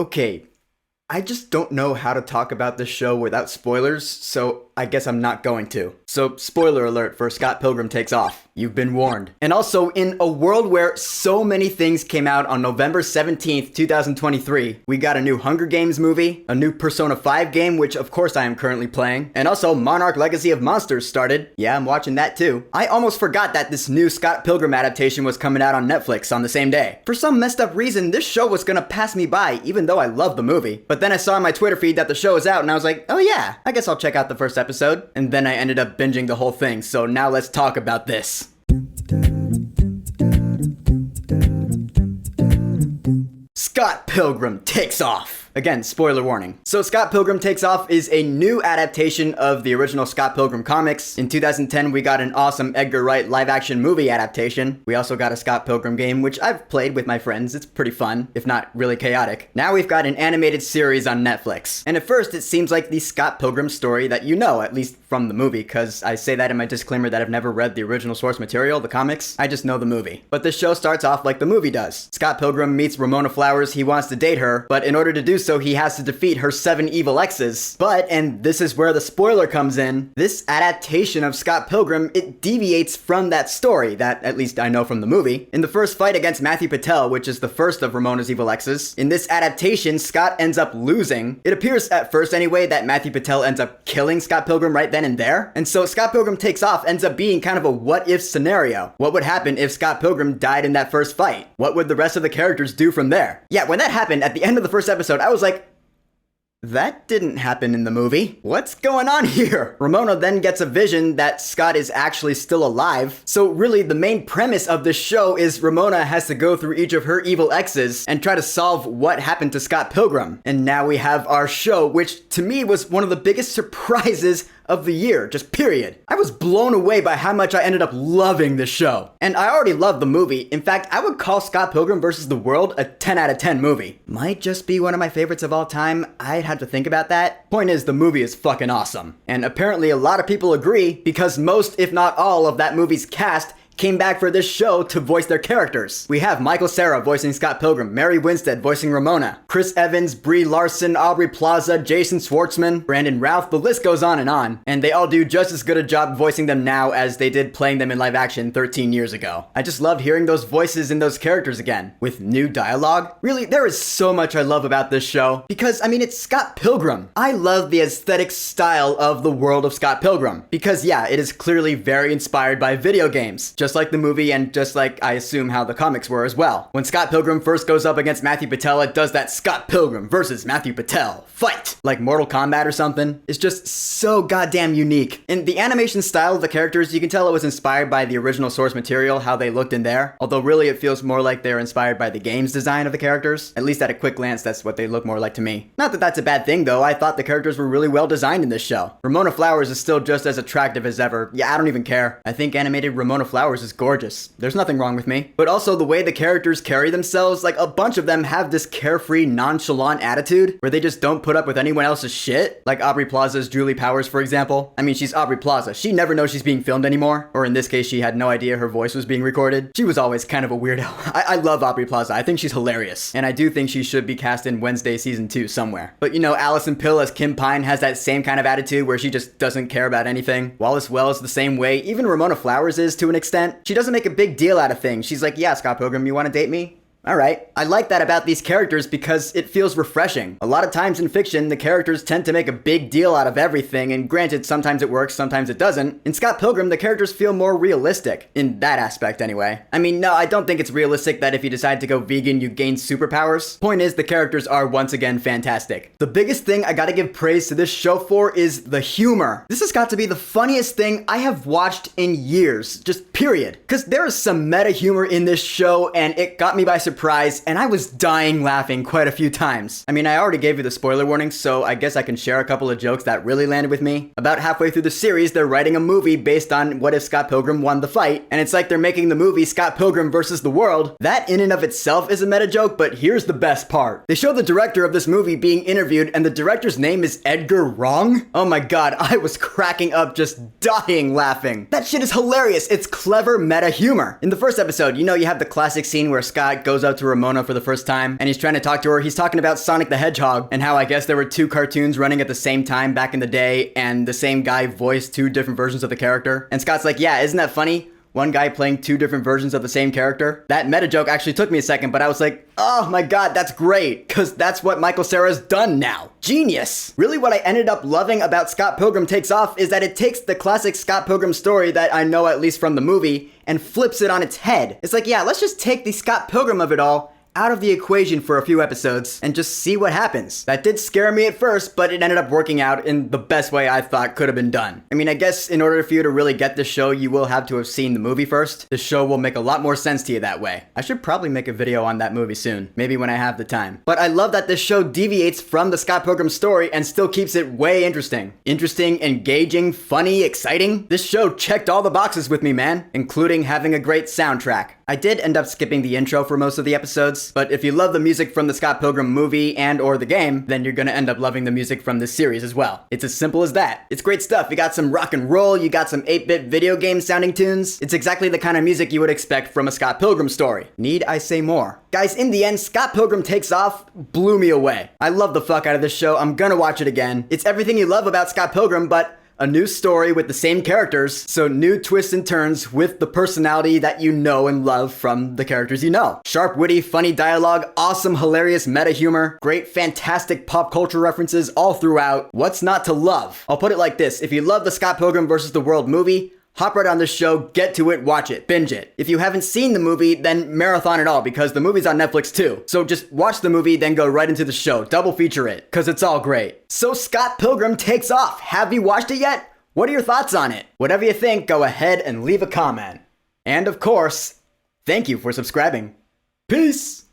Okay, I just don't know how to talk about this show without spoilers, so I guess I'm not going to. So, spoiler alert for Scott Pilgrim Takes Off. You've been warned. And also, in a world where so many things came out on November 17th, 2023, we got a new Hunger Games movie, a new Persona 5 game, which of course I am currently playing, and also Monarch Legacy of Monsters started. Yeah, I'm watching that too. I almost forgot that this new Scott Pilgrim adaptation was coming out on Netflix on the same day. For some messed up reason, this show was gonna pass me by, even though I love the movie. But then I saw on my Twitter feed that the show is out, and I was like, oh yeah, I guess I'll check out the first episode. And then I ended up binging the whole thing, so now let's talk about this. Scott Pilgrim Takes Off. Again, spoiler warning. So Scott Pilgrim Takes Off is a new adaptation of the original Scott Pilgrim comics. In 2010, we got an awesome Edgar Wright live-action movie adaptation. We also got a Scott Pilgrim game, which I've played with my friends. It's pretty fun, if not really chaotic. Now we've got an animated series on Netflix. And at first, it seems like the Scott Pilgrim story that you know, at least from the movie, because I say that in my disclaimer that I've never read the original source material, the comics. I just know the movie. But the show starts off like the movie does. Scott Pilgrim meets Ramona Flowers. He wants to date her, but in order to do so, he has to defeat her 7 evil exes. But, and this is where the spoiler comes in, this adaptation of Scott Pilgrim, it deviates from that story that at least I know from the movie. In the first fight against Matthew Patel, which is the first of Ramona's evil exes, in this adaptation, Scott ends up losing. It appears at first anyway that Matthew Patel ends up killing Scott Pilgrim right then and there. And so Scott Pilgrim Takes Off ends up being kind of a what-if scenario. What would happen if Scott Pilgrim died in that first fight? What would the rest of the characters do from there? Yeah, when that happened at the end of the first episode, I was like, that didn't happen in the movie. What's going on here? Ramona then gets a vision that Scott is actually still alive. So really, the main premise of this show is Ramona has to go through each of her evil exes and try to solve what happened to Scott Pilgrim. And now we have our show, which to me was one of the biggest surprises of the year, just period. I was blown away by how much I ended up loving this show. And I already loved the movie. In fact, I would call Scott Pilgrim vs. the World a 10 out of 10 movie. Might just be one of my favorites of all time. I'd have to think about that. Point is, the movie is fucking awesome. And apparently a lot of people agree because most, if not all, of that movie's cast came back for this show to voice their characters. We have Michael Cera voicing Scott Pilgrim, Mary Winstead voicing Ramona, Chris Evans, Brie Larson, Aubrey Plaza, Jason Schwartzman, Brandon Routh, the list goes on. And they all do just as good a job voicing them now as they did playing them in live action 13 years ago. I just love hearing those voices in those characters again, with new dialogue. Really, there is so much I love about this show, because, I mean, it's Scott Pilgrim. I love the aesthetic style of the world of Scott Pilgrim, because yeah, it is clearly very inspired by video games, just like the movie and just like I assume how the comics were as well. When Scott Pilgrim first goes up against Matthew Patel, it does that Scott Pilgrim versus Matthew Patel fight, like Mortal Kombat or something. It's just so goddamn unique. In the animation style of the characters, you can tell it was inspired by the original source material, how they looked in there, although really it feels more like they're inspired by the game's design of the characters. At least at a quick glance, that's what they look more like to me. Not that that's a bad thing though, I thought the characters were really well designed in this show. Ramona Flowers is still just as attractive as ever. Yeah, I don't even care. I think animated Ramona Flowers is gorgeous. There's nothing wrong with me. But also the way the characters carry themselves, like a bunch of them have this carefree, nonchalant attitude where they just don't put up with anyone else's shit. Like Aubrey Plaza's Julie Powers, for example. I mean, she's Aubrey Plaza. She never knows she's being filmed anymore. Or in this case, she had no idea her voice was being recorded. She was always kind of a weirdo. I love Aubrey Plaza. I think she's hilarious. And I do think she should be cast in Wednesday season 2 somewhere. But you know, Allison Pill as Kim Pine has that same kind of attitude where she just doesn't care about anything. Wallace Wells the same way. Even Ramona Flowers is to an extent. She doesn't make a big deal out of things. She's like, yeah, Scott Pilgrim, you want to date me? Alright. I like that about these characters because it feels refreshing. A lot of times in fiction, the characters tend to make a big deal out of everything, and granted, sometimes it works, sometimes it doesn't. In Scott Pilgrim, the characters feel more realistic. In that aspect, anyway. I mean, no, I don't think it's realistic that if you decide to go vegan, you gain superpowers. Point is, the characters are once again fantastic. The biggest thing I gotta give praise to this show for is the humor. This has got to be the funniest thing I have watched in years. Just period. Because there is some meta humor in this show, and it got me by surprise, and I was dying laughing quite a few times. I mean, I already gave you the spoiler warning, so I guess I can share a couple of jokes that really landed with me. About halfway through the series, they're writing a movie based on what if Scott Pilgrim won the fight, and it's like they're making the movie Scott Pilgrim versus the World. That in and of itself is a meta joke, but here's the best part. They show the director of this movie being interviewed, and the director's name is Edgar Wrong? Oh my god, I was cracking up just dying laughing. That shit is hilarious. It's clever meta humor. In the first episode, you know you have the classic scene where Scott goes goes up to Ramona for the first time and he's trying to talk to her. He's talking about Sonic the Hedgehog and how I guess there were two cartoons running at the same time back in the day and the same guy voiced two different versions of the character. And Scott's like, yeah, isn't that funny? One guy playing two different versions of the same character. That meta joke actually took me a second, but I was like, oh my god, that's great, because that's what Michael Cera's done now. Genius. Really what I ended up loving about Scott Pilgrim Takes Off is that it takes the classic Scott Pilgrim story that I know at least from the movie and flips it on its head. It's like, yeah, let's just take the Scott Pilgrim of it all out of the equation for a few episodes and just see what happens. That did scare me at first, but it ended up working out in the best way I thought could have been done. I mean, I guess in order for you to really get this show, you will have to have seen the movie first. The show will make a lot more sense to you that way. I should probably make a video on that movie soon, maybe when I have the time. But I love that this show deviates from the Scott Pilgrim story and still keeps it way interesting. Interesting, engaging, funny, exciting. This show checked all the boxes with me, man, including having a great soundtrack. I did end up skipping the intro for most of the episodes, but if you love the music from the Scott Pilgrim movie and or the game, then you're gonna end up loving the music from this series as well. It's as simple as that. It's great stuff. You got some rock and roll, you got some 8-bit video game sounding tunes. It's exactly the kind of music you would expect from a Scott Pilgrim story. Need I say more? Guys, in the end, Scott Pilgrim Takes Off blew me away. I love the fuck out of this show. I'm gonna watch it again. It's everything you love about Scott Pilgrim, but a new story with the same characters, so new twists and turns with the personality that you know and love from the characters you know. Sharp, witty, funny dialogue, awesome, hilarious meta humor, great, fantastic pop culture references all throughout. What's not to love? I'll put it like this. If you love the Scott Pilgrim vs. the World movie, hop right on this show, get to it, watch it, binge it. If you haven't seen the movie, then marathon it all because the movie's on Netflix too. So just watch the movie, then go right into the show. Double feature it, because it's all great. So Scott Pilgrim Takes Off. Have you watched it yet? What are your thoughts on it? Whatever you think, go ahead and leave a comment. And of course, thank you for subscribing. Peace!